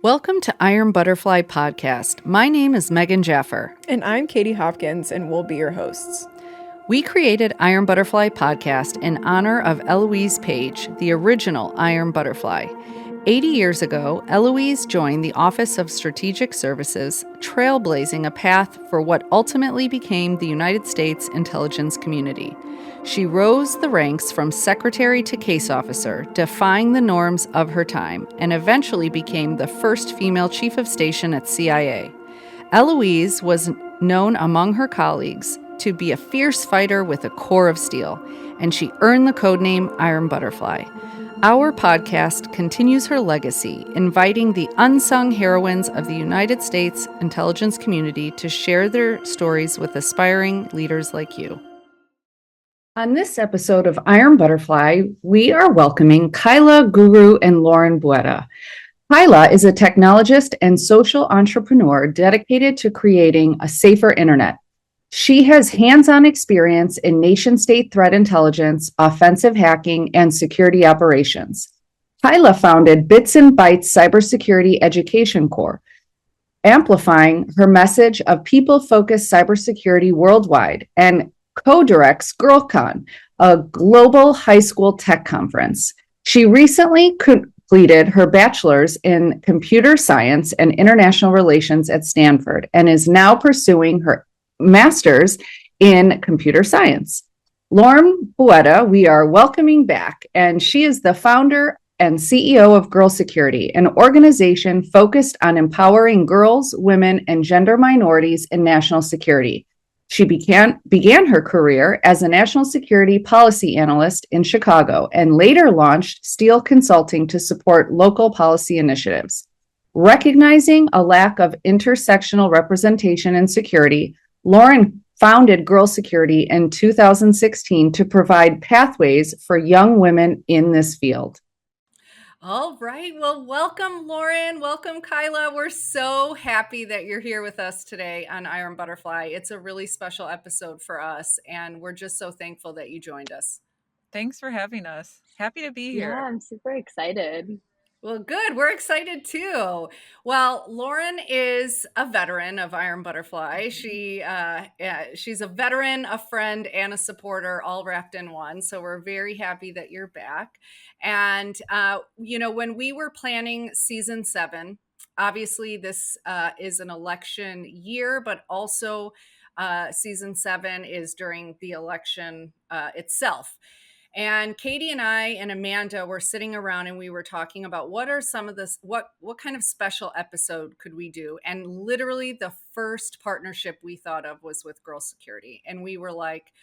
Welcome to Iron Buttefly Podcast. My name is Megan Jaffer. And I'm Katie Hopkins, and we'll be your hosts. We created Iron Buttefly Podcast in honor of Eloise Page, the original Iron Buttefly. 80 years ago, Eloise joined the Office of Strategic Services, trailblazing a path for what ultimately became the United States intelligence community. She rose the ranks from secretary to case officer, defying the norms of her time, and eventually became the first female chief of station at CIA. Eloise was known among her colleagues to be a fierce fighter with a core of steel, and she earned the codename Iron Buttefly. Our podcast continues her legacy, inviting the unsung heroines of the United States intelligence community to share their stories with aspiring leaders like you. On this episode of Iron Buttefly, we are welcoming Kyla Guru and Lauren Buitta. Kyla is a technologist and social entrepreneur dedicated to creating a safer internet. She has hands-on experience in nation-state threat intelligence, offensive hacking, and security operations. Kyla founded Bytes Cybersecurity Education Corp, amplifying her message of people-focused cybersecurity worldwide, and co-directs GirlCon, a global high school tech conference. She recently completed her bachelor's in computer science and international relations at Stanford and is now pursuing her master's in computer science. Lauren Buitta, we are welcoming back, and she is the founder and CEO of Girl Security, an organization focused on empowering girls, women, and gender minorities in national security. She began her career as a national security policy analyst in Chicago and later launched Steele Consulting to support local policy initiatives. Recognizing a lack of intersectional representation in security, Lauren founded Girl Security in 2016 to provide pathways for young women in this field. All right. Well, welcome, Lauren. Welcome, Kyla. We're so happy that you're here with us today on Iron Buttefly. It's a really special episode for us, and we're just so thankful that you joined us. Thanks for having us. Happy to be here. Yeah, I'm super excited. Well, good. We're excited too. Well, Lauren is a veteran of Iron Buttefly. She's a veteran, a friend, and a supporter all wrapped in one. So we're very happy that you're back. And, when we were planning season 7, obviously this is an election year, but also season 7 is during the election itself. And Katie and I and Amanda were sitting around and we were talking about what kind of special episode could we do? And literally the first partnership we thought of was with Girl Security. And we were like,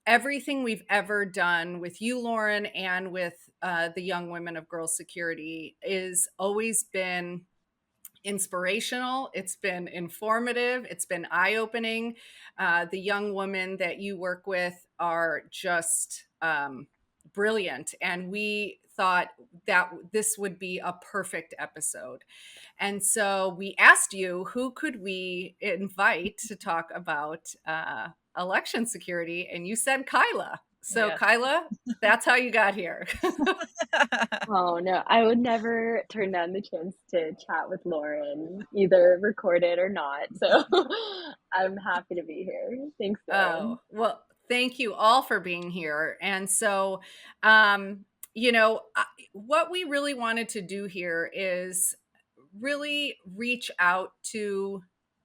everything we've ever done with you, Lauren, and with the young women of Girl Security is always been inspirational. It's been informative. It's been eye-opening. The young women that you work with are just brilliant. And we thought that this would be a perfect episode. And so we asked you, who could we invite to talk about election security? And you said Kyla. So yes. Kyla, that's how you got here. Oh, no, I would never turn down the chance to chat with Lauren, either recorded or not. So I'm happy to be here. Thanks, Lauren. Oh, well, thank you all for being here. And so, what we really wanted to do here is really reach out to,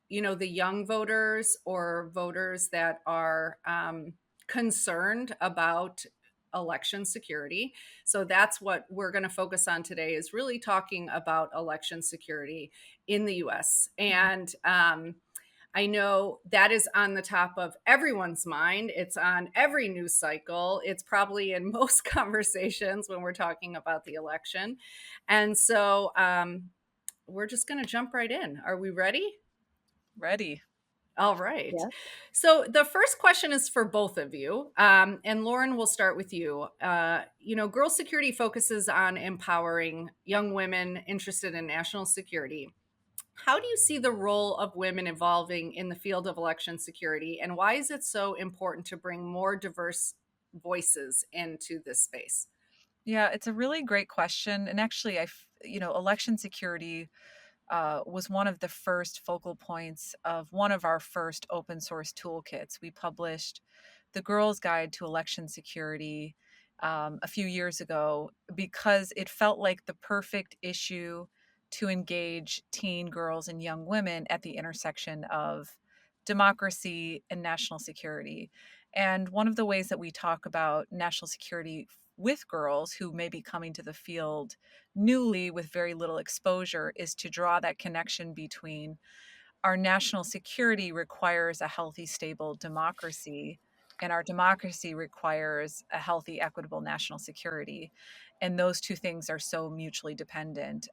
the young voters or voters that are concerned about election security. So that's what we're going to focus on today, is really talking about election security in the US. And I know that is on the top of everyone's mind. It's on every news cycle. It's probably in most conversations when we're talking about the election. And so we're just going to jump right in. Are we ready? Ready. All right. Yeah. So the first question is for both of you. And Lauren, we'll start with you. Girl Security focuses on empowering young women interested in national security. How do you see the role of women evolving in the field of election security? And why is it so important to bring more diverse voices into this space? Yeah, it's a really great question. And actually, election security was one of the first focal points of one of our first open source toolkits. We published the Girl's Guide to Election Security a few years ago because it felt like the perfect issue to engage teen girls and young women at the intersection of democracy and national security. And one of the ways that we talk about national security with girls who may be coming to the field newly with very little exposure is to draw that connection between our national security requires a healthy, stable democracy, and our democracy requires a healthy, equitable national security. And those two things are so mutually dependent.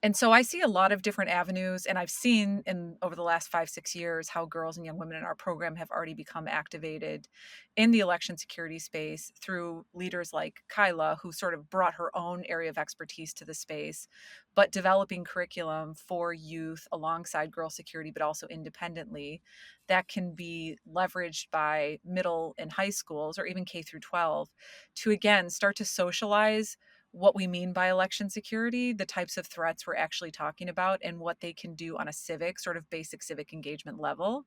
And so I see a lot of different avenues, and I've seen in over the last 5-6 years how girls and young women in our program have already become activated in the election security space through leaders like Kyla, who sort of brought her own area of expertise to the space, but developing curriculum for youth alongside girl security, but also independently, that can be leveraged by middle and high schools or even K through 12 to again start to socialize what we mean by election security, the types of threats we're actually talking about, and what they can do on a civic, sort of basic civic engagement level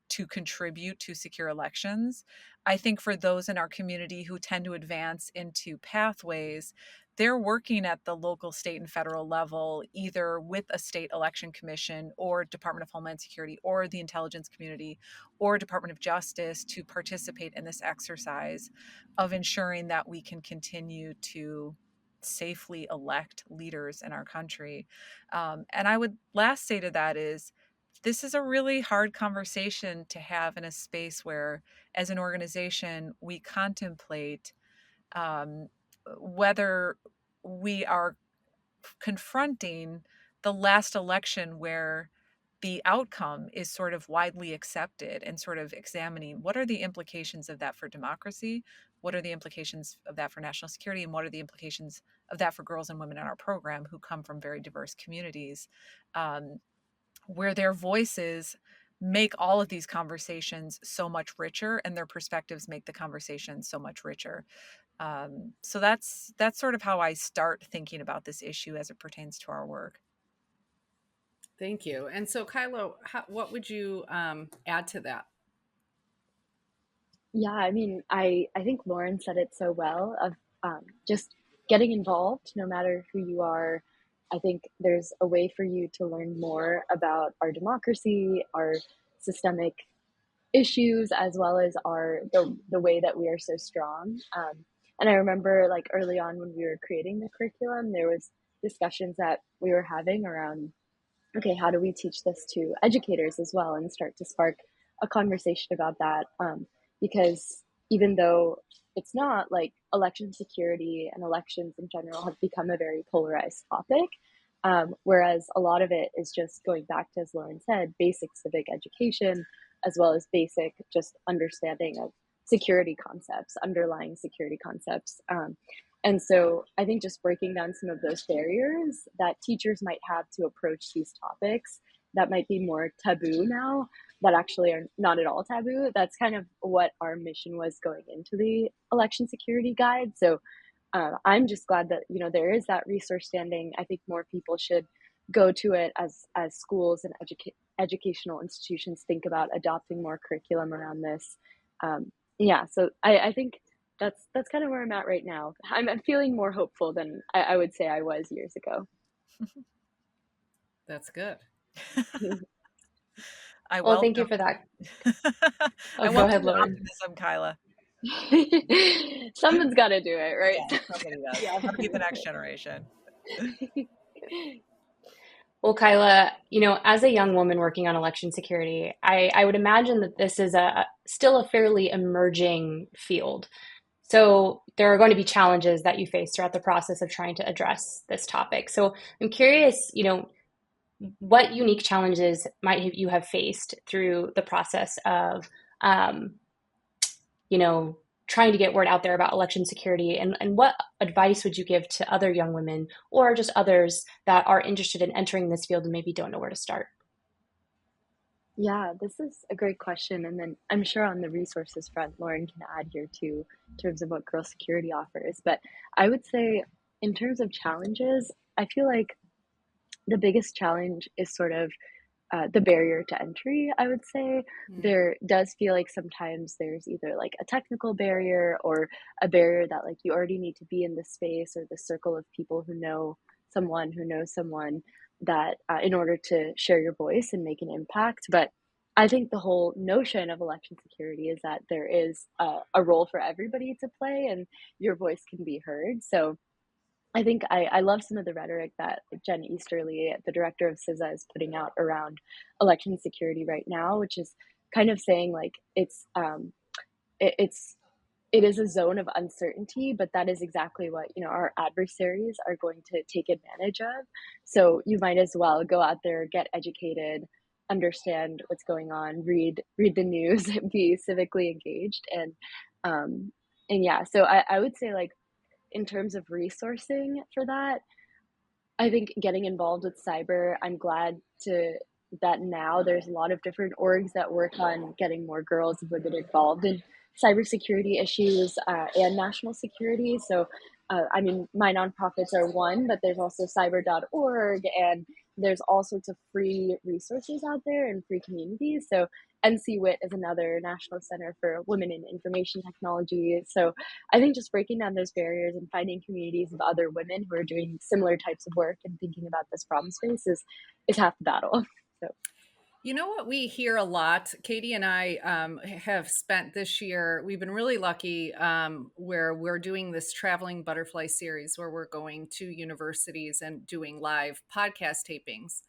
to contribute to secure elections. I think for those in our community who tend to advance into pathways, they're working at the local, state, and federal level, either with a state election commission or Department of Homeland Security or the intelligence community or Department of Justice to participate in this exercise of ensuring that we can continue to safely elect leaders in our country. And I would last say to that is, this is a really hard conversation to have in a space where, as an organization, we contemplate um, whether we are confronting the last election where the outcome is sort of widely accepted and sort of examining what are the implications of that for democracy, what are the implications of that for national security, and what are the implications of that for girls and women in our program who come from very diverse communities, where their voices make all of these conversations so much richer and their perspectives make the conversation so much richer. So that's sort of how I start thinking about this issue as it pertains to our work. Thank you. And so, Kyla, what would you add to that? Yeah, I mean, I think Lauren said it so well of just getting involved, no matter who you are. I think there's a way for you to learn more about our democracy, our systemic issues, as well as the way that we are so strong. And I remember like early on when we were creating the curriculum, there was discussions that we were having around, okay, how do we teach this to educators as well and start to spark a conversation about that? Because even though it's not like election security and elections in general have become a very polarized topic, whereas a lot of it is just going back to, as Lauren said, basic civic education, as well as basic just understanding of security concepts, underlying security concepts. And so I think just breaking down some of those barriers that teachers might have to approach these topics that might be more taboo now, that actually are not at all taboo. That's kind of what our mission was going into the election security guide. So I'm just glad that, you know, there is that resource standing. I think more people should go to it as schools and educational institutions think about adopting more curriculum around this. Yeah, so I think that's kind of where I'm at right now. I'm feeling more hopeful than I would say I was years ago. That's good. Well, thank you for that. I Go ahead, welcome Lauren. optimism, Kyla. Someone's got to do it, right? Yeah, somebody does. Yeah. Gotta be the next generation. Well, Kyla, you know, as a young woman working on election security, I would imagine that this is still a fairly emerging field. So there are going to be challenges that you face throughout the process of trying to address this topic. So I'm curious, you know, what unique challenges might you have faced through the process of, you know, trying to get word out there about election security, and what advice would you give to other young women or just others that are interested in entering this field and maybe don't know where to start? Yeah, this is a great question. And then I'm sure on the resources front, Lauren can add here too, in terms of what Girl Security offers. But I would say, in terms of challenges, I feel like the biggest challenge is sort of the barrier to entry, I would say. Mm. There does feel like sometimes there's either like a technical barrier or a barrier that like you already need to be in the space or the circle of people who knows someone that in order to share your voice and make an impact. But I think the whole notion of election security is that there is a role for everybody to play and your voice can be heard. So I think I love some of the rhetoric that Jen Easterly, the director of CISA, is putting out around election security right now, which is kind of saying like it's it is a zone of uncertainty, but that is exactly what our adversaries are going to take advantage of. So you might as well go out there, get educated, understand what's going on, read the news, be civically engaged, um, and yeah. So I would say like in terms of resourcing for that, I think getting involved with cyber, I'm glad to that now there's a lot of different orgs that work on getting more girls and women involved in cybersecurity issues and national security. So, I mean, my nonprofits are one, but there's also cyber.org and there's all sorts of free resources out there and free communities. So, NCWIT is another National Center for Women in Information Technology. So, I think just breaking down those barriers and finding communities of other women who are doing similar types of work and thinking about this problem space is half the battle. So You know what we hear a lot? Katie and I have spent this year, we've been really lucky where we're doing this traveling butterfly series where we're going to universities and doing live podcast tapings.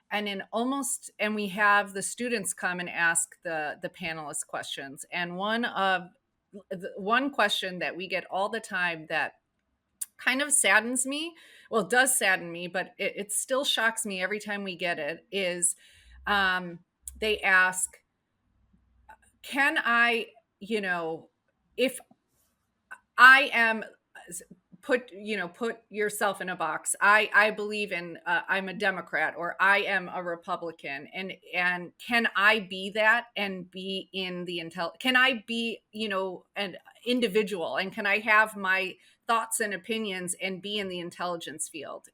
And we have the students come and ask the panelists questions. And one question that we get all the time that kind of saddens me, well, it does sadden me, but it still shocks me every time we get it, is um, they ask, can I, if I am put yourself in a box. I believe in I'm a Democrat or I am a Republican, and can I be that and be in the can I be an individual, and can I have my thoughts and opinions and be in the intelligence field?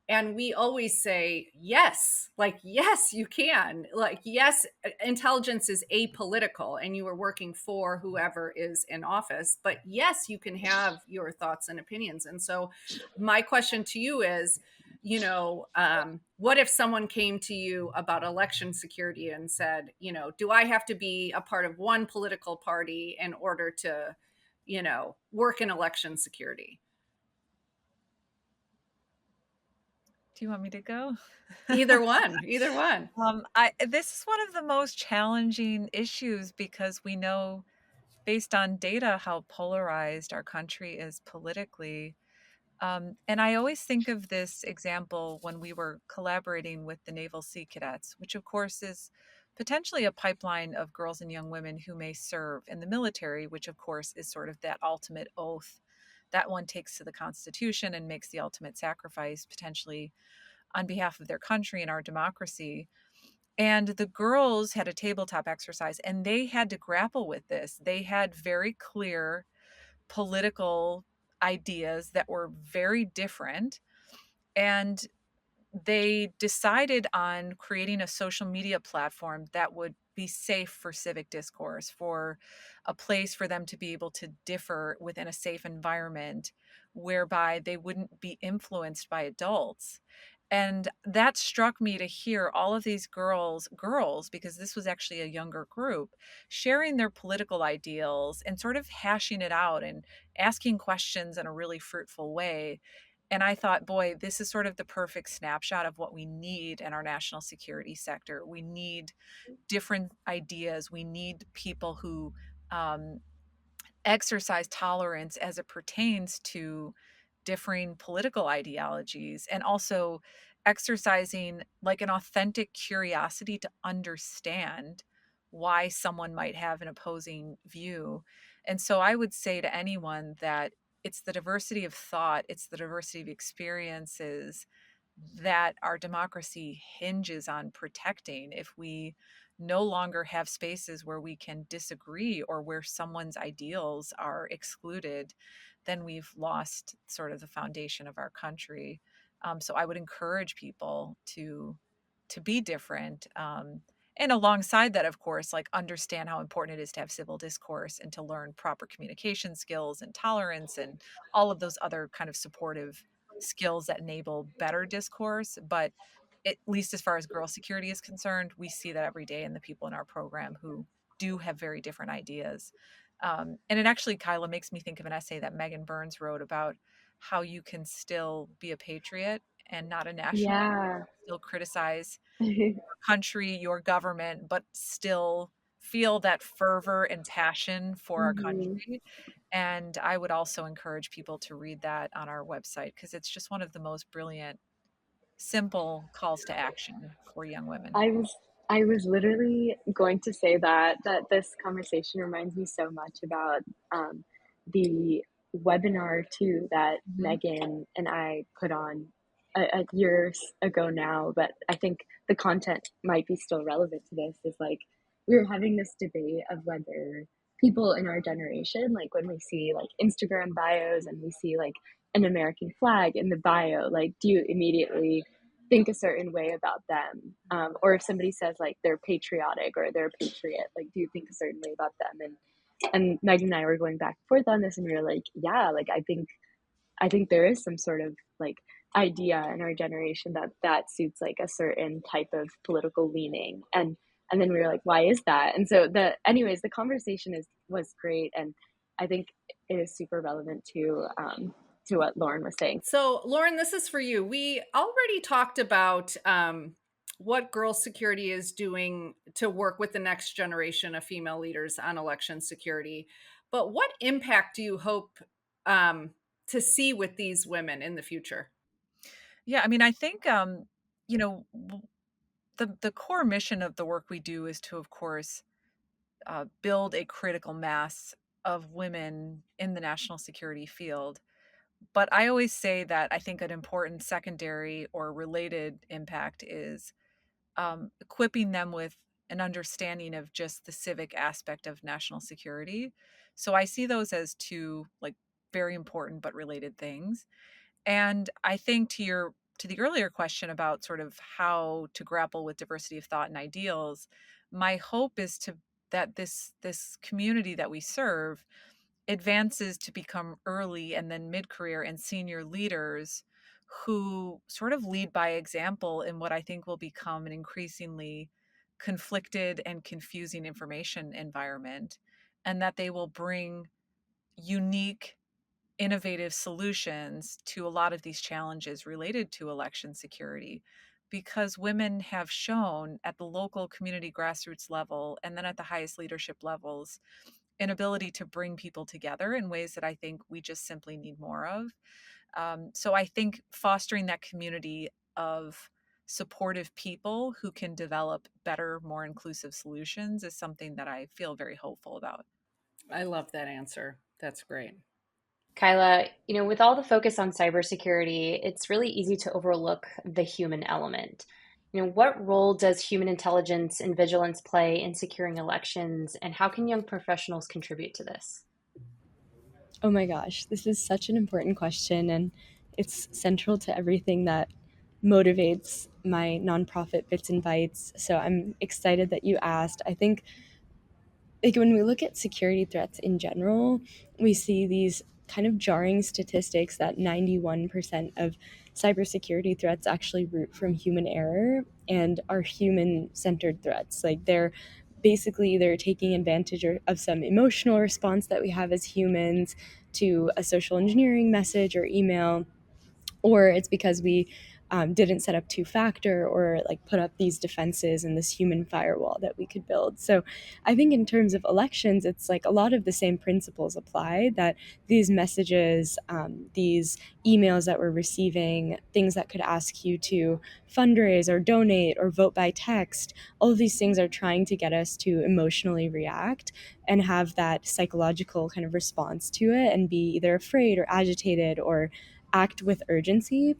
And we always say yes, like yes you can, like yes, intelligence is apolitical and you are working for whoever is in office, but yes, you can have your thoughts and opinions. And so my question to you is, what if someone came to you about election security and said, do I have to be a part of one political party in order to work in election security? Do you want me to go? Either one. This is one of the most challenging issues because we know, based on data, how polarized our country is politically. And I always think of this example when we were collaborating with the Naval Sea Cadets, which of course is potentially a pipeline of girls and young women who may serve in the military, which of course is sort of that ultimate oath that one takes to the Constitution and makes the ultimate sacrifice potentially on behalf of their country and our democracy. And the girls had a tabletop exercise and they had to grapple with this. They had very clear political ideas that were very different. And they decided on creating a social media platform that would be safe for civic discourse, for a place for them to be able to differ within a safe environment whereby they wouldn't be influenced by adults. And that struck me to hear all of these girls, because this was actually a younger group, sharing their political ideals and sort of hashing it out and asking questions in a really fruitful way. And I thought, boy, this is sort of the perfect snapshot of what we need in our national security sector. We need different ideas. We need people who um, exercise tolerance as it pertains to differing political ideologies, and also exercising like an authentic curiosity to understand why someone might have an opposing view. And so I would say to anyone that it's the diversity of thought, it's the diversity of experiences that our democracy hinges on protecting. If we no longer have spaces where we can disagree or where someone's ideals are excluded, then we've lost sort of the foundation of our country. So I would encourage people to be different. And alongside that, of course, like understand how important it is to have civil discourse and to learn proper communication skills and tolerance and all of those other kind of supportive skills that enable better discourse. But at least as far as girl security is concerned, we see that every day in the people in our program who do have very different ideas. And it actually, Kyla, makes me think of an essay that Megan Burns wrote about how you can still be a patriot and not a nationalist, Yeah. still criticize country, your government, but still feel that fervor and passion for our Mhm. country. And I would also encourage people to read that on our website because it's just one of the most brilliant, simple calls to action for young women. I was literally going to say that this conversation reminds me so much about the webinar too that Mhm. Megan and I put on years ago now, but I think the content might be still relevant to this. Is like we were having this debate of whether people in our generation, like when we see like Instagram bios and we see like an American flag in the bio, like do you immediately think a certain way about them, or if somebody says like they're patriotic or they're a patriot, like do you think a certain way about them? And Megan and I were going back and forth on this, and we were like, yeah, like I think there is some sort of like idea in our generation that suits like a certain type of political leaning, and then we were like, why is that? And so the conversation was great, and I think it is super relevant to what Lauren was saying. So, Lauren, this is for you. We already talked about what Girl Security is doing to work with the next generation of female leaders on election security. But what impact do you hope to see with these women in the future? Yeah, I mean, I think you know the core mission of the work we do is to, of course, build a critical mass of women in the national security field. But I always say that I think an important secondary or related impact is equipping them with an understanding of just the civic aspect of national security. So I see those as two like very important but related things. And I think to the earlier question about sort of how to grapple with diversity of thought and ideals, my hope is to that this community that we serve advances to become early and then mid-career and senior leaders who sort of lead by example in what I think will become an increasingly conflicted and confusing information environment, and that they will bring unique innovative solutions to a lot of these challenges related to election security, because women have shown at the local community grassroots level and then at the highest leadership levels an ability to bring people together in ways that I think we just simply need more of. So I think fostering that community of supportive people who can develop better, more inclusive solutions is something that I feel very hopeful about. I love that answer. That's great. Kyla, with all the focus on cybersecurity, it's really easy to overlook the human element. What role does human intelligence and vigilance play in securing elections, and how can young professionals contribute to this? Oh my gosh, this is such an important question, and it's central to everything that motivates my nonprofit Bits and Bytes. So I'm excited that you asked. I think like when we look at security threats in general, we see these kind of jarring statistics that 91% of cybersecurity threats actually root from human error and are human-centered threats. Like they're taking advantage of some emotional response that we have as humans to a social engineering message or email, or it's because we didn't set up two-factor or like put up these defenses and this human firewall that we could build. So I think in terms of elections, it's like a lot of the same principles apply, that these messages, these emails that we're receiving, things that could ask you to fundraise or donate or vote by text, all of these things are trying to get us to emotionally react and have that psychological kind of response to it and be either afraid or agitated or act with urgency.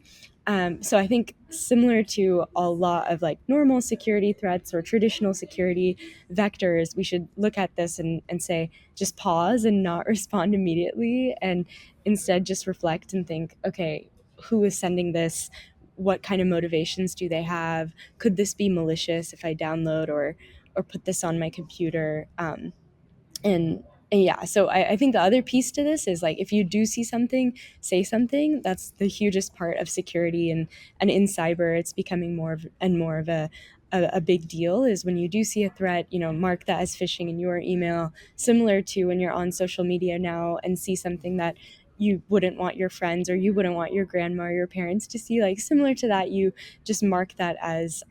So I think similar to a lot of like normal security threats or traditional security vectors, we should look at this and say, just pause and not respond immediately, and instead just reflect and think, okay, who is sending this? what kind of motivations do they have? Could this be malicious if I download or put this on my computer? And yeah, so I think the other piece to this is like, if you do see something, say something. That's the hugest part of security, and in cyber it's becoming more and more of a big deal. Is when you do see a threat, mark that as phishing in your email, similar to when you're on social media now and see something that you wouldn't want your friends or you wouldn't want your grandma or your parents to see, like similar to that, you just mark that as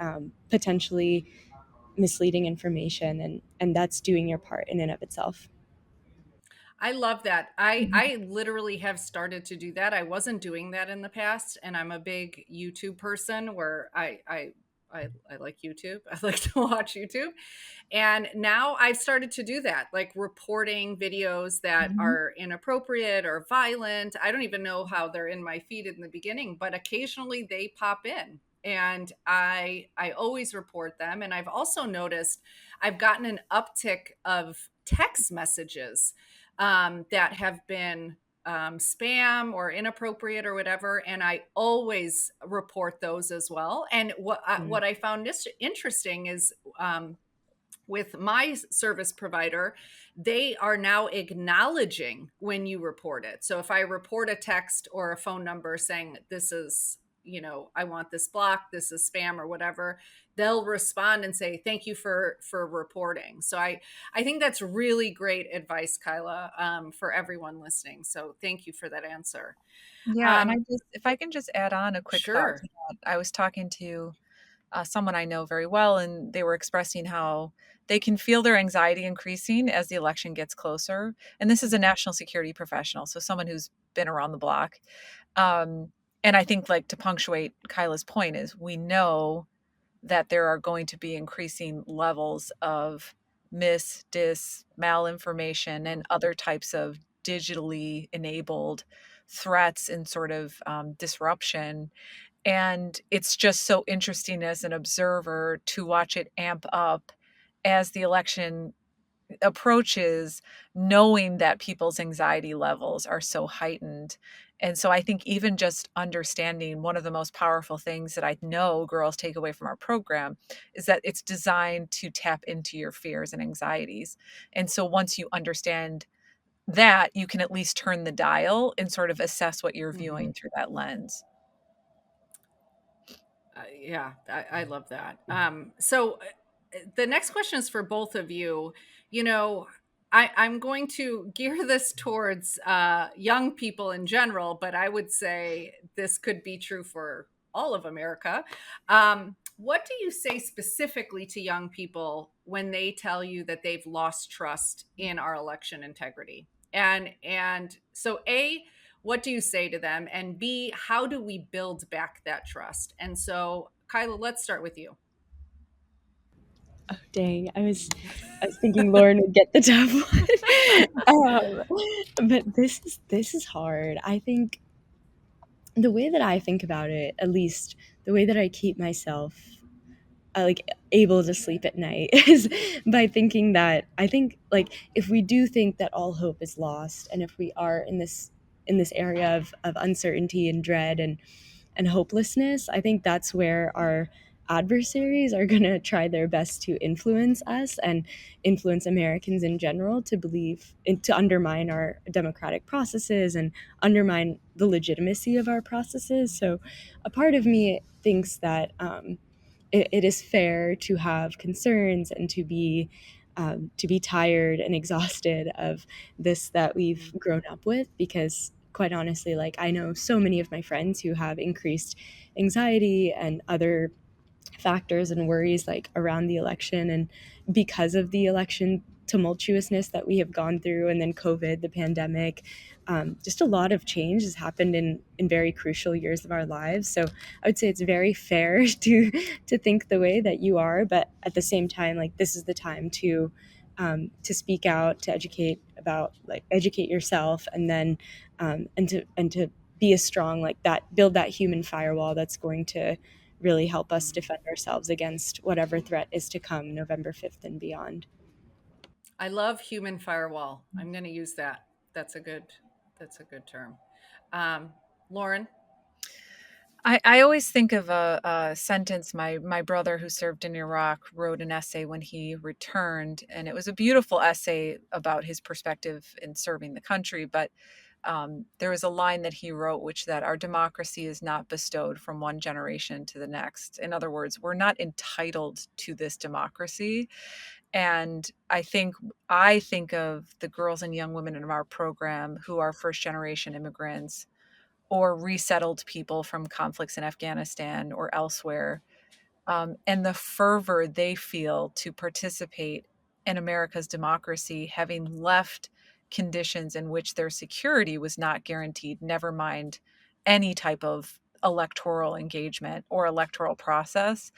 potentially misleading information, and that's doing your part in and of itself. I love that. I literally have started to do that. I wasn't doing that in the past, and I'm a big YouTube person where I like YouTube. I like to watch YouTube. And now I've started to do that, like reporting videos that Mhm. are inappropriate or violent. I don't even know how they're in my feed in the beginning, but occasionally they pop in. And I always report them. And I've also noticed I've gotten an uptick of text messages that have been spam or inappropriate or whatever, and I always report those as well. And what I found interesting is with my service provider, they are now acknowledging when you report it. So if I report a text or a phone number saying this is, I want this blocked, this is spam or whatever, they'll respond and say thank you for reporting. So I think that's really great advice, Kyla, for everyone listening. So thank you for that answer. Yeah, and if I can just add on a quick thought Sure. to that. I was talking to someone I know very well, and they were expressing how they can feel their anxiety increasing as the election gets closer. And this is a national security professional, so someone who's been around the block. Um, and I think, like, to punctuate Kyla's point, is we know that there are going to be increasing levels of malinformation, and other types of digitally enabled threats and sort of disruption. And it's just so interesting as an observer to watch it amp up as the election approaches, knowing that people's anxiety levels are so heightened. And so I think even just understanding, one of the most powerful things that I know girls take away from our program is that it's designed to tap into your fears and anxieties. And so once you understand that, you can at least turn the dial and sort of assess what you're Mhm. viewing through that lens. Yeah, I love that. So the next question is for both of you. You know, I'm going to gear this towards young people in general, but I would say this could be true for all of America. What do you say specifically to young people when they tell you that they've lost trust in our election integrity? And so A, what do you say to them? And B, how do we build back that trust? And so, Kyla, let's start with you. Oh, dang. I was thinking Lauren would get the tough one. But this is hard. I think the way that I think about it, at least the way that I keep myself like able to sleep at night, is by thinking that, I think, like, if we do think that all hope is lost, and if we are in this area of uncertainty and dread and hopelessness, I think that's where our adversaries are going to try their best to influence us and influence Americans in general to believe, to undermine our democratic processes and undermine the legitimacy of our processes. So a part of me thinks that it is fair to have concerns and to be tired and exhausted of this that we've grown up with, because quite honestly, like, I know so many of my friends who have increased anxiety and other factors and worries, like around the election, and because of the election tumultuousness that we have gone through, and then COVID, the pandemic, just a lot of change has happened in very crucial years of our lives. So I would say it's very fair to think the way that you are, but at the same time, like, this is the time to speak out, to educate yourself, and then and to be a strong, like, that, build that human firewall that's going to really help us defend ourselves against whatever threat is to come November 5th and beyond. I love human firewall. I'm going to use that. That's a good that's a good term. Um, Lauren. I always think of a sentence my brother who served in Iraq wrote an essay when he returned, and it was a beautiful essay about his perspective in serving the country. But there was a line that he wrote, which that our democracy is not bestowed from one generation to the next. In other words, we're not entitled to this democracy. And I think of the girls and young women in our program who are first generation immigrants or resettled people from conflicts in Afghanistan or elsewhere, and the fervor they feel to participate in America's democracy, having left conditions in which their security was not guaranteed, never mind any type of electoral engagement or electoral process.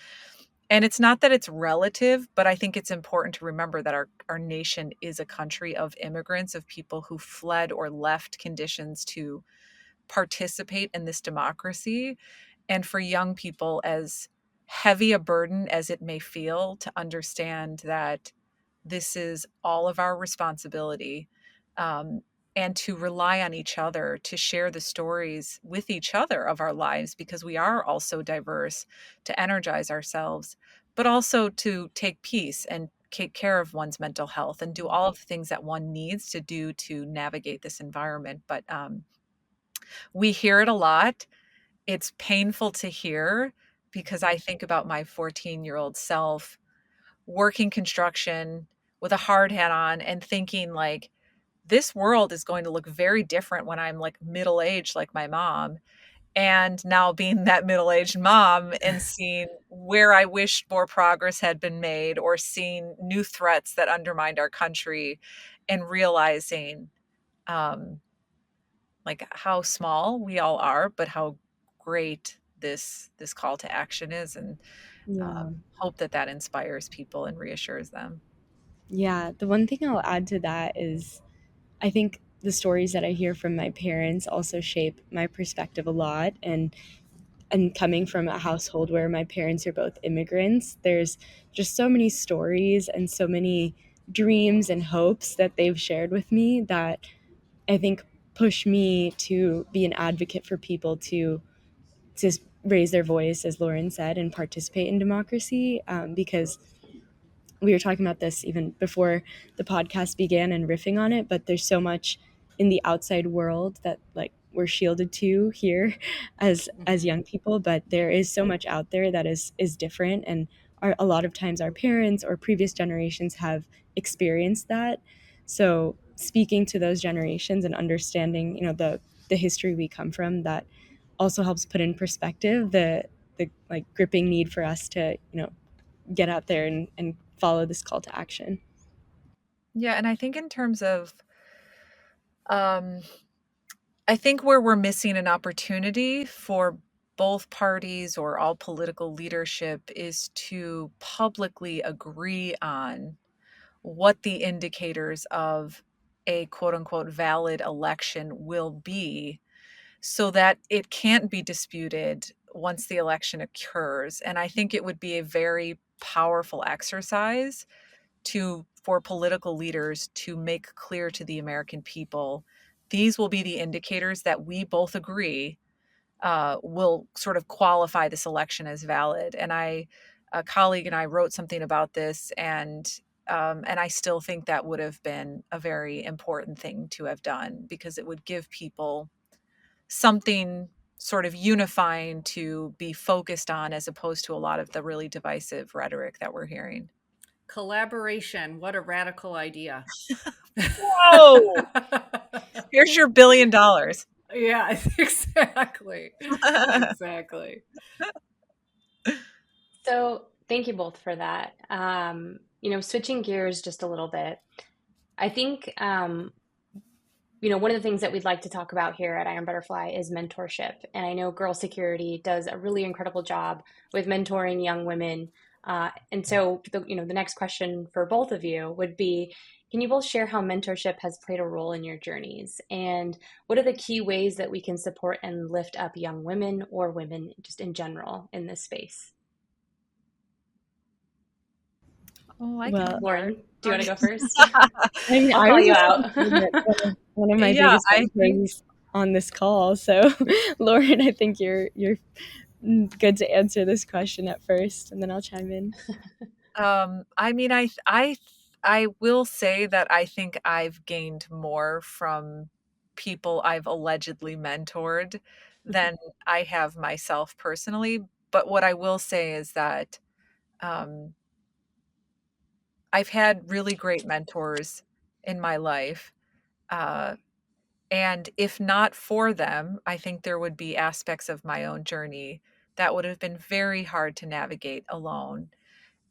And it's not that it's relative, but I think it's important to remember that our nation is a country of immigrants, of people who fled or left conditions to participate in this democracy. And for young people, as heavy a burden as it may feel, to understand that this is all of our responsibility, um, and to rely on each other to share the stories with each other of our lives, because we are all so diverse, to energize ourselves, but also to take peace and take care of one's mental health and do all of the things that one needs to do to navigate this environment. But we hear it a lot. It's painful to hear because I think about my 14-year-old self working construction with a hard hat on and thinking like, this world is going to look very different when I'm like middle-aged like my mom. And now being that middle-aged mom and seeing where I wished more progress had been made, or seeing new threats that undermined our country, and realizing like how small we all are, but how great this call to action is, and Yeah. hope that that inspires people and reassures them. Yeah. The one thing I'll add to that is I think the stories that I hear from my parents also shape my perspective a lot. And coming from a household where my parents are both immigrants, there's just so many stories and so many dreams and hopes that they've shared with me that I think push me to be an advocate for people to raise their voice, as Lauren said, and participate in democracy. Because we were talking about this even before the podcast began and riffing on it, but there's so much in the outside world that like we're shielded to here as young people, but there is so much out there that is different, and a lot of times our parents or previous generations have experienced that. So speaking to those generations and understanding, the history we come from, that also helps put in perspective the like gripping need for us to, get out there and follow this call to action. Yeah, and I think in terms of um I think where we're missing an opportunity for both parties or all political leadership is to publicly agree on what the indicators of a quote unquote valid election will be, so that it can't be disputed once the election occurs. And I think it would be a very powerful exercise for political leaders to make clear to the American people, these will be the indicators that we both agree will sort of qualify this election as valid. And a colleague and I wrote something about this, and I still think that would have been a very important thing to have done, because it would give people something sort of unifying to be focused on, as opposed to a lot of the really divisive rhetoric that we're hearing. Collaboration. What a radical idea. Whoa! Here's your $1 billion. Yeah, exactly. Exactly. So thank you both for that. Switching gears just a little bit, I think, one of the things that we'd like to talk about here at Iron Butterfly is mentorship. And I know Girl Security does a really incredible job with mentoring young women. And so, the next question for both of you would be, can you both share how mentorship has played a role in your journeys? And what are the key ways that we can support and lift up young women or women just in general in this space? Oh, I Well, can Lauren, do you want to go first? I mean, I'll I call was you just out. thinking that one of my Yeah, biggest I think mentors on this call. So, Lauren, I think you're good to answer this question at first, and then I'll chime in. I mean, I will say that I think I've gained more from people I've allegedly mentored than I have myself personally. But what I will say is that um, I've had really great mentors in my life. Uh, and if not for them, I think there would be aspects of my own journey that would have been very hard to navigate alone.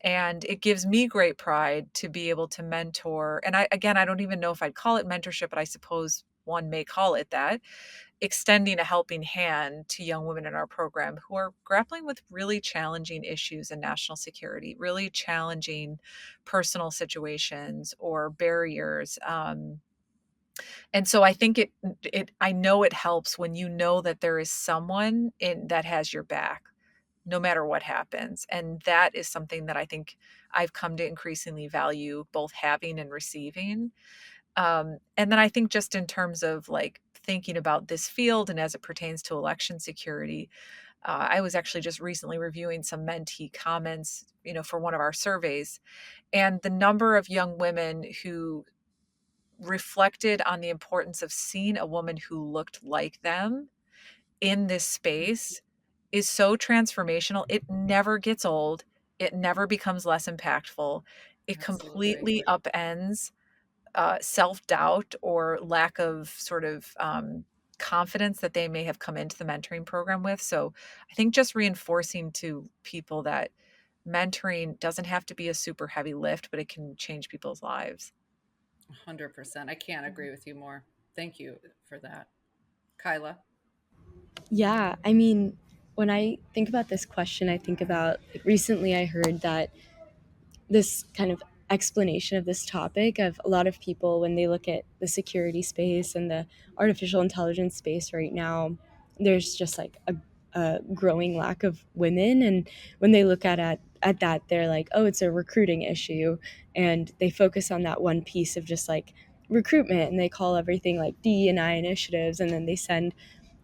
And it gives me great pride to be able to mentor. And I don't even know if I'd call it mentorship, but I suppose one may call it that, extending a helping hand to young women in our program who are grappling with really challenging issues in national security, really challenging personal situations or barriers. And so I think I know it helps when you know that there is someone in that has your back no matter what happens. And that is something that I think I've come to increasingly value both having and receiving. And then I think just in terms of like thinking about this field and as it pertains to election security, I was actually just recently reviewing some mentee comments, for one of our surveys, and the number of young women who reflected on the importance of seeing a woman who looked like them in this space is so transformational. It never gets old. It never becomes less impactful. It Absolutely. completely upends self doubt or lack of sort of confidence that they may have come into the mentoring program with. So I think just reinforcing to people that mentoring doesn't have to be a super heavy lift, but it can change people's lives. 100%. I can't agree with you more. Thank you for that. Kyla? Yeah, I mean, when I think about this question, I think about like, recently I heard that this kind of explanation of this topic of a lot of people when they look at the security space and the artificial intelligence space right now, there's just like a growing lack of women, and when they look at that, they're like, oh, it's a recruiting issue, and they focus on that one piece of just like recruitment, and they call everything like D&I initiatives, and then they send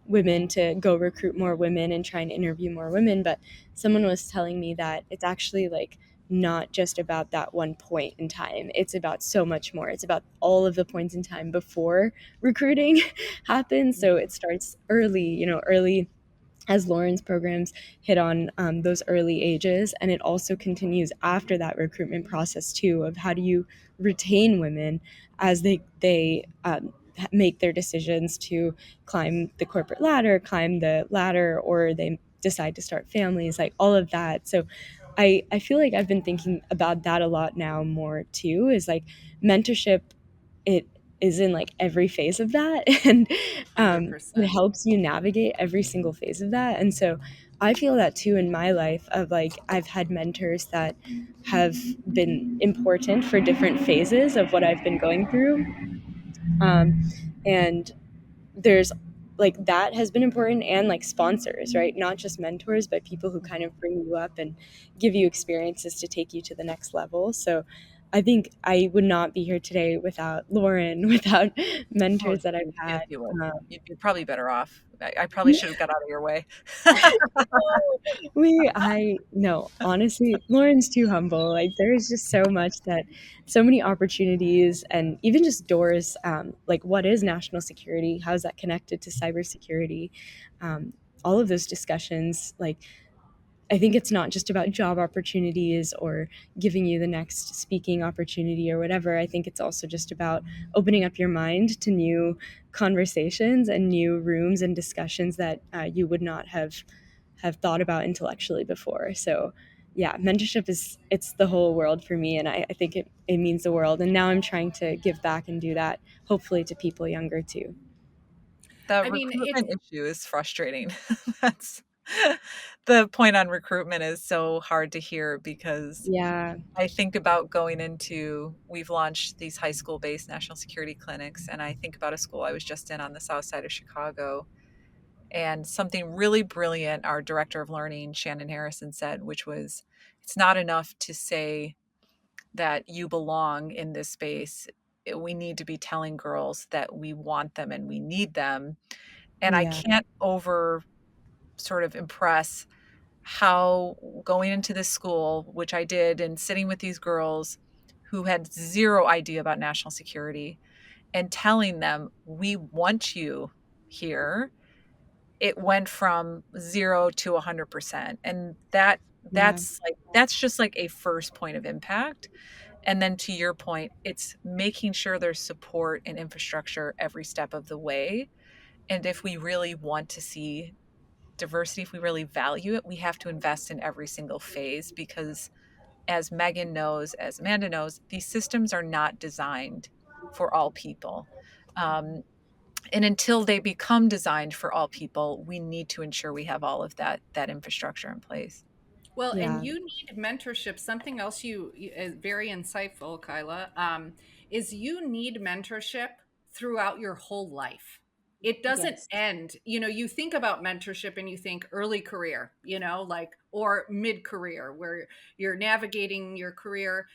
women to go recruit more women and try and interview more women. But someone was telling me that it's actually like not just about that one point in time. It's about so much more. It's about all of the points in time before recruiting happens. So it starts early, early as Lauren's programs hit on those early ages. And it also continues after that recruitment process too, of how do you retain women as they make their decisions to climb the corporate ladder, climb the ladder, or they decide to start families, like all of that. So I feel like I've been thinking about that a lot now more too, is like mentorship, it is in like every phase of that and it 100%. helps you navigate every single phase of that. And so I feel that too in my life of like I've had mentors that have been important for different phases of what I've been going through, and there's like that has been important, and like sponsors, right? Not just mentors, but people who kind of bring you up and give you experiences to take you to the next level. So I think I would not be here today without Lauren, without Oh, mentors that I've yes, had. you would. Um, You'd be probably better off. I probably should have got out of your way. I no, honestly, Lauren's too humble. Like there's just so much that, so many opportunities, and even just doors. Like what is national security? How is that connected to cybersecurity? All of those discussions, like I think it's not just about job opportunities or giving you the next speaking opportunity or whatever. I think it's also just about opening up your mind to new conversations and new rooms and discussions that you would not have thought about intellectually before. So yeah, mentorship is, it's the whole world for me, and I think it means the world. And now I'm trying to give back and do that, hopefully to people younger too. The I mean, it's recruitment issue is frustrating. That's the point on recruitment is so hard to hear because Yeah. I think about going into, we've launched these high school based national security clinics, and I think about a school I was just in on the south side of Chicago. And something really brilliant our director of learning, Shannon Harrison, said, which was, it's not enough to say that you belong in this space. we need to be telling girls that we want them and we need them. And I Yeah. can't over sort of impress how going into this school, which I did, and sitting with these girls who had zero idea about national security and telling them, we want you here, it went from 0 to 100%. And Yeah. that's just like a first point of impact. And then to your point, it's making sure there's support and infrastructure every step of the way. And if we really want to see diversity, if we really value it, we have to invest in every single phase, because as Megan knows, as Amanda knows, these systems are not designed for all people. And until they become designed for all people, we need to ensure we have all of that infrastructure in place. Well, and Yeah. you need mentorship. Something else is very insightful, Kyla, is you need mentorship throughout your whole life. It doesn't Yes. end. You think about mentorship and you think early career, like, or mid career where you're navigating your career.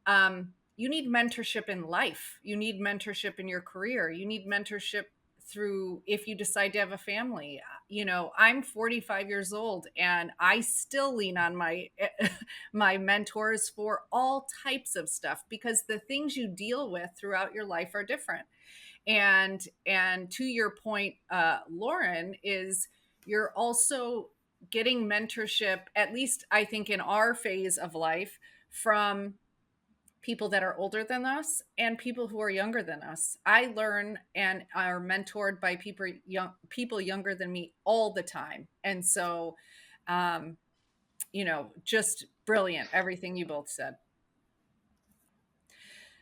You need mentorship in life. You need mentorship in your career. You need mentorship through if you decide to have a family. I'm 45 years old and I still lean on my my mentors for all types of stuff, because the things you deal with throughout your life are different. And to your point, Lauren, is you're also getting mentorship, at least I think in our phase of life, from people that are older than us and people who are younger than us. I learn and are mentored by people younger than me all the time. And so, just brilliant, everything you both said.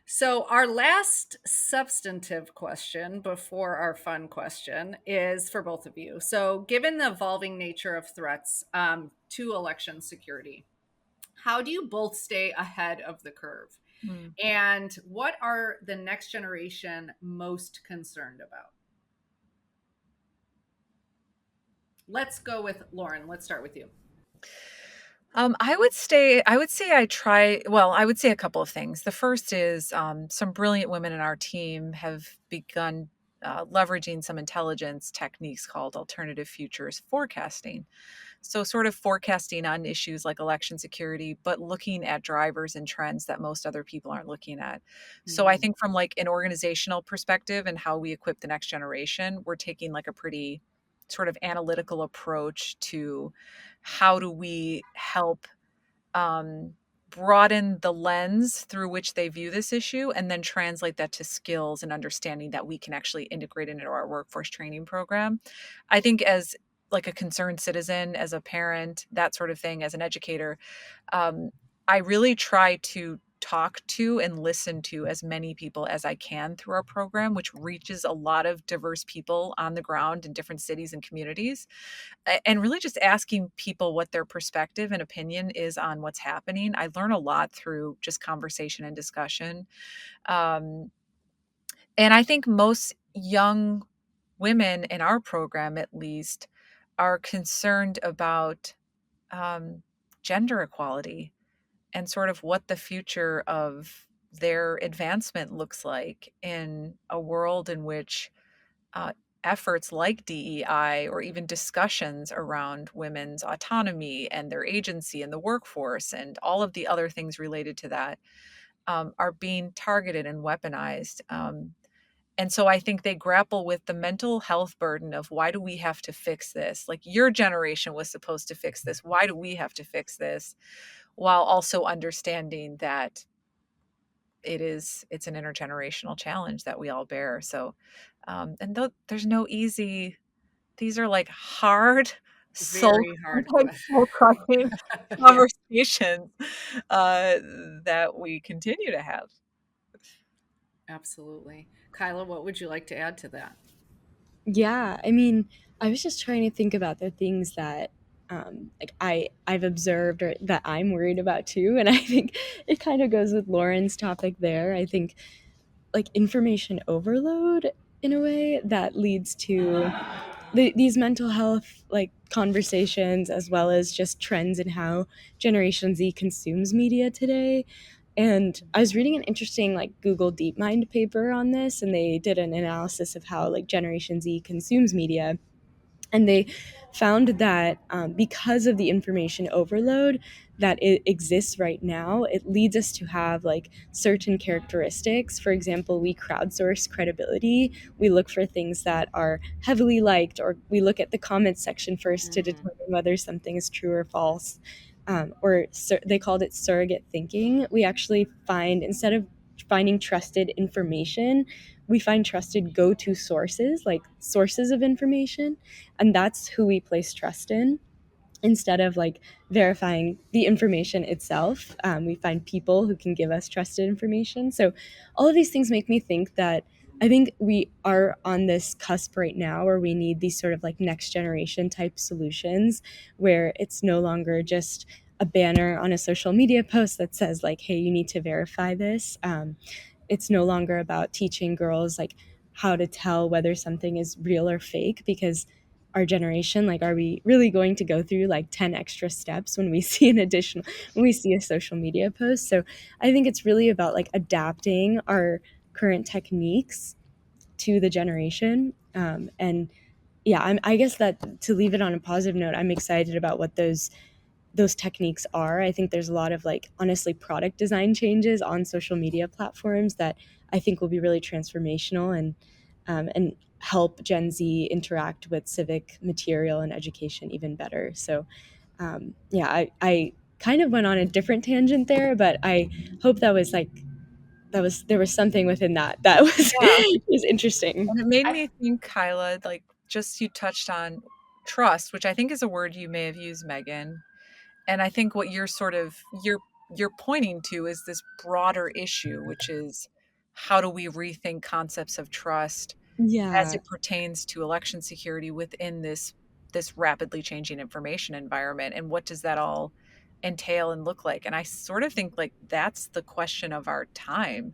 So, our last substantive question before our fun question is for both of you. So, given the evolving nature of threats to election security, how do you both stay ahead of the curve? Mm. And what are the next generation most concerned about? Let's go with Lauren. Let's start with you. I would say I would say a couple of things. The first is some brilliant women in our team have begun leveraging some intelligence techniques called alternative futures forecasting. So, sort of forecasting on issues like election security, but looking at drivers and trends that most other people aren't looking at. So, I think from like an organizational perspective and how we equip the next generation, we're taking like a pretty sort of analytical approach to how do we help um, broaden the lens through which they view this issue, and then translate that to skills and understanding that we can actually integrate into our workforce training program. I think as like a concerned citizen, as a parent, that sort of thing, as an educator, um, I really try to talk to and listen to as many people as I can through our program, which reaches a lot of diverse people on the ground in different cities and communities, and really just asking people what their perspective and opinion is on what's happening. I learn a lot through just conversation and discussion. Um, and I think most young women in our program, at least, are concerned about um, gender equality and sort of what the future of their advancement looks like in a world in which uh, efforts like DEI or even discussions around women's autonomy and their agency in the workforce and all of the other things related to that are being targeted and weaponized. And so I think they grapple with the mental health burden of, why do we have to fix this? Like, your generation was supposed to fix this. Why do we have to fix this? While also understanding that it's an intergenerational challenge that we all bear. So, and there's no easy, these are like hard, soul, Very hard soul crushing question. Yeah, conversations that we continue to have. absolutely. Kyla, what would you like to add to that? Yeah, I mean, I was just trying to think about the things that like I've observed or that I'm worried about too, and I think it kind of goes with Lauren's topic there. I think like information overload in a way that leads to these mental health like conversations, as well as just trends in how Generation Z consumes media today. And I was reading an interesting like Google DeepMind paper on this, and they did an analysis of how like Generation Z consumes media. And they found that because of the information overload that it exists right now, it leads us to have like certain characteristics. For example, we crowdsource credibility. We look for things that are heavily liked, or we look at the comments section first to determine whether something is true or false. They called it surrogate thinking. We actually find, instead of finding trusted information, we find trusted go-to sources, like sources of information, and that's who we place trust in instead of like verifying the information itself. We find people who can give us trusted information. So all of these things make me think that I think we are on this cusp right now where we need these sort of like next generation type solutions where it's no longer just a banner on a social media post that says like, hey, you need to verify this. It's no longer about teaching girls like how to tell whether something is real or fake, because our generation, like, are we really going to go through like 10 extra steps when we see when we see a social media post? So I think it's really about like adapting our current techniques to the generation. And yeah, I guess that to leave it on a positive note, I'm excited about what those techniques are. I think there's a lot of like honestly product design changes on social media platforms that I think will be really transformational and help Gen Z interact with civic material and education even better. So yeah, I kind of went on a different tangent there, but I hope that was like there was something within that was was interesting. And it made me think, Kyla, like just you touched on trust, which I think is a word you may have used, Megan. And I think what you're pointing to is this broader issue, which is how do we rethink concepts of trust as Yeah. it pertains to election security within this rapidly changing information environment, and what does that all entail and look like? And I sort of think like that's the question of our time,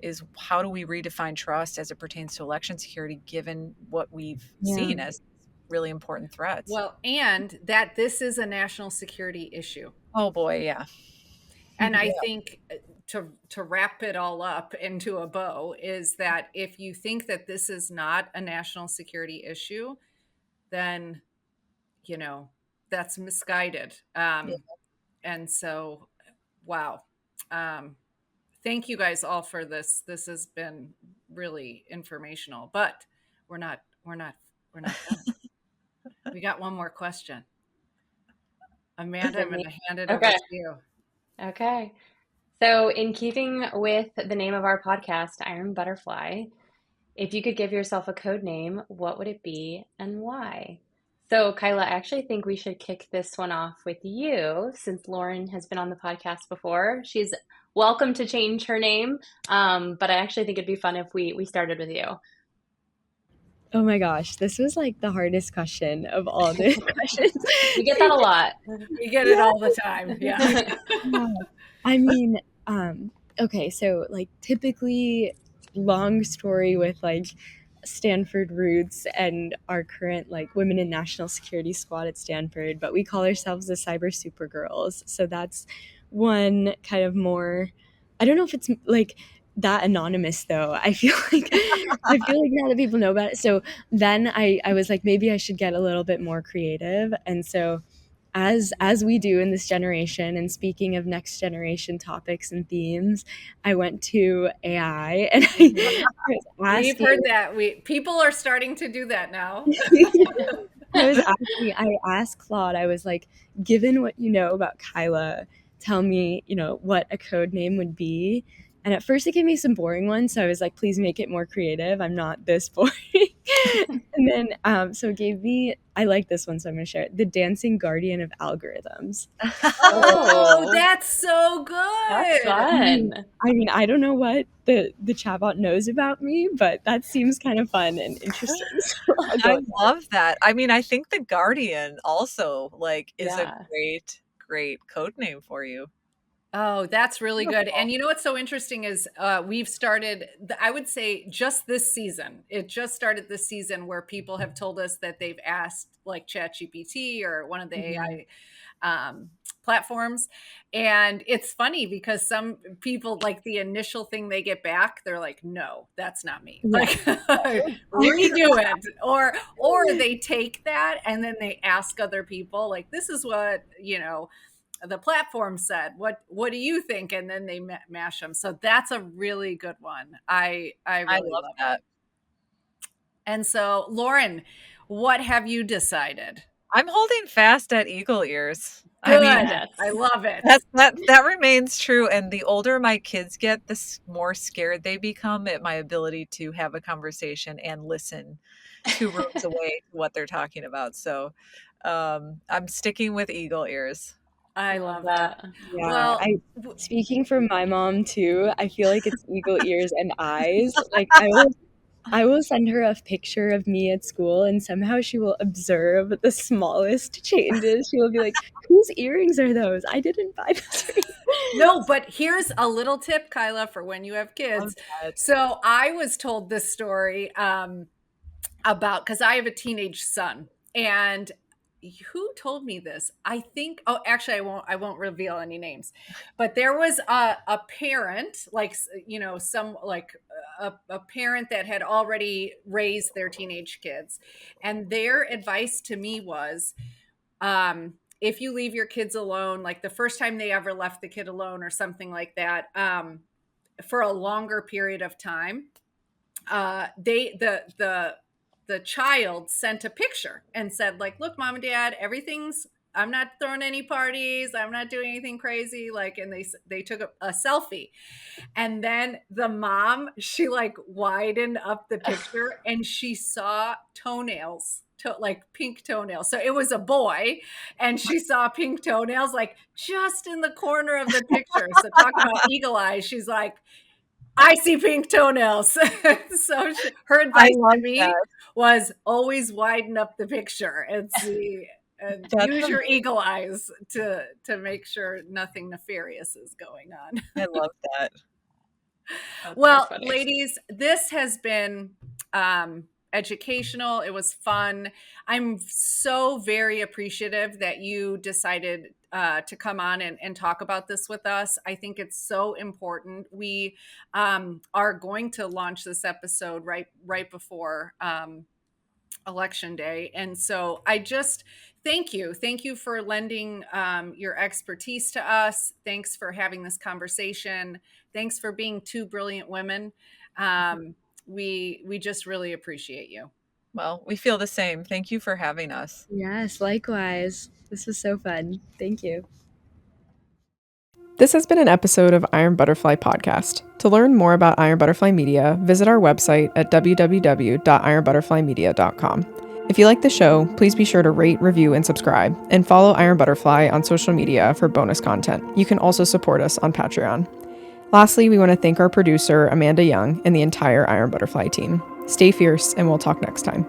is how do we redefine trust as it pertains to election security given what we've Yeah. seen as really important threats. Well, and that this is a national security issue. Oh boy, yeah. And I think to wrap it all up into a bow is that if you think that this is not a national security issue, then that's misguided. And so, wow. Thank you guys all for this. This has been really informational, but we're not done. We got one more question. Amanda, I'm going to hand it over Okay. to you. Okay. So, in keeping with the name of our podcast, Iron Butterfly, if you could give yourself a code name, what would it be and why? So, Kyla, I actually think we should kick this one off with you, since Lauren has been on the podcast before. She's welcome to change her name, but I actually think it'd be fun if we started with you. Oh my gosh, this was like the hardest question of all the questions. We get that a lot. We get it all the time. Yeah. I mean, okay, so like typically long story with like Stanford roots and our current like women in national security squad at Stanford, but we call ourselves the Cyber Supergirls. So that's one kind of more, I don't know if it's like that anonymous though. I feel like now that people know about it. So then I was like, maybe I should get a little bit more creative. And so as we do in this generation, and speaking of next generation topics and themes, I went to AI and I was asking, We've heard that. People are starting to do that now. I asked Claude, I was like, given what you know about Kyla, tell me, what a code name would be. And at first it gave me some boring ones. So I was like, please make it more creative. I'm not this boring. And then, so it gave me, I like this one, so I'm going to share it. The Dancing Guardian of Algorithms. Oh, that's so good. That's fun. I mean, I don't know what the chatbot knows about me, but that seems kind of fun and interesting. So I love that. I mean, I think the Guardian also is a great code name for you. Oh, that's really good. And you know what's so interesting is we've started, I would say just this season, it just started this season where people have told us that they've asked like ChatGPT or one of the AI platforms. And it's funny because some people, like, the initial thing they get back, they're like, no, that's not me. Yeah. Like, redo it. Or they take that and then they ask other people, like, this is what, the platform said. What do you think? And then they mash them. So that's a really good one. I really love that. it. And so, Lauren, what have you decided? I'm holding fast at eagle ears. Good. Yes. I love it. That remains true. And the older my kids get, the more scared they become at my ability to have a conversation and listen 2 rooms away to what they're talking about. So I'm sticking with eagle ears. I love that. it. Yeah, Well, speaking for my mom too, I feel like it's eagle ears and eyes. Like I will send her a picture of me at school and somehow she will observe the smallest changes. She will be like, whose earrings are those? I didn't buy those earrings. no, but here's a little tip, Kyla, for when you have kids. So I was told this story about, because I have a teenage son, and who told me this? I think, actually I won't reveal any names, but there was a parent, like, some, like, a parent that had already raised their teenage kids, and their advice to me was, if you leave your kids alone, like the first time they ever left the kid alone or something like that, for a longer period of time, the child sent a picture and said, like, look, mom and dad, I'm not throwing any parties, I'm not doing anything crazy, like, and they took a selfie. And then the mom, she, like, widened up the picture and she saw toenails, like pink toenails. So it was a boy and she saw pink toenails, like, just in the corner of the picture. So talk about eagle eyes. She's like, I see pink toenails. So her advice to me was always widen up the picture and see, and use your eagle eyes to make sure nothing nefarious is going on. I love that. Well, ladies, this has been educational. It was fun. I'm so very appreciative that you decided to come on and talk about this with us. I think it's so important. We are going to launch this episode right before Election Day. And so I just thank you. Thank you for lending your expertise to us. Thanks for having this conversation. Thanks for being 2 brilliant women. We just really appreciate you. Well, we feel the same. Thank you for having us. Yes, likewise. This was so fun. Thank you. This has been an episode of Iron Buttefly Podcast. To learn more about Iron Buttefly Media, visit our website at www.ironbutterflymedia.com. If you like the show, please be sure to rate, review, and subscribe, and follow Iron Buttefly on social media for bonus content. You can also support us on Patreon. Lastly, we want to thank our producer, Amanda Young, and the entire Iron Buttefly team. Stay fierce, and we'll talk next time.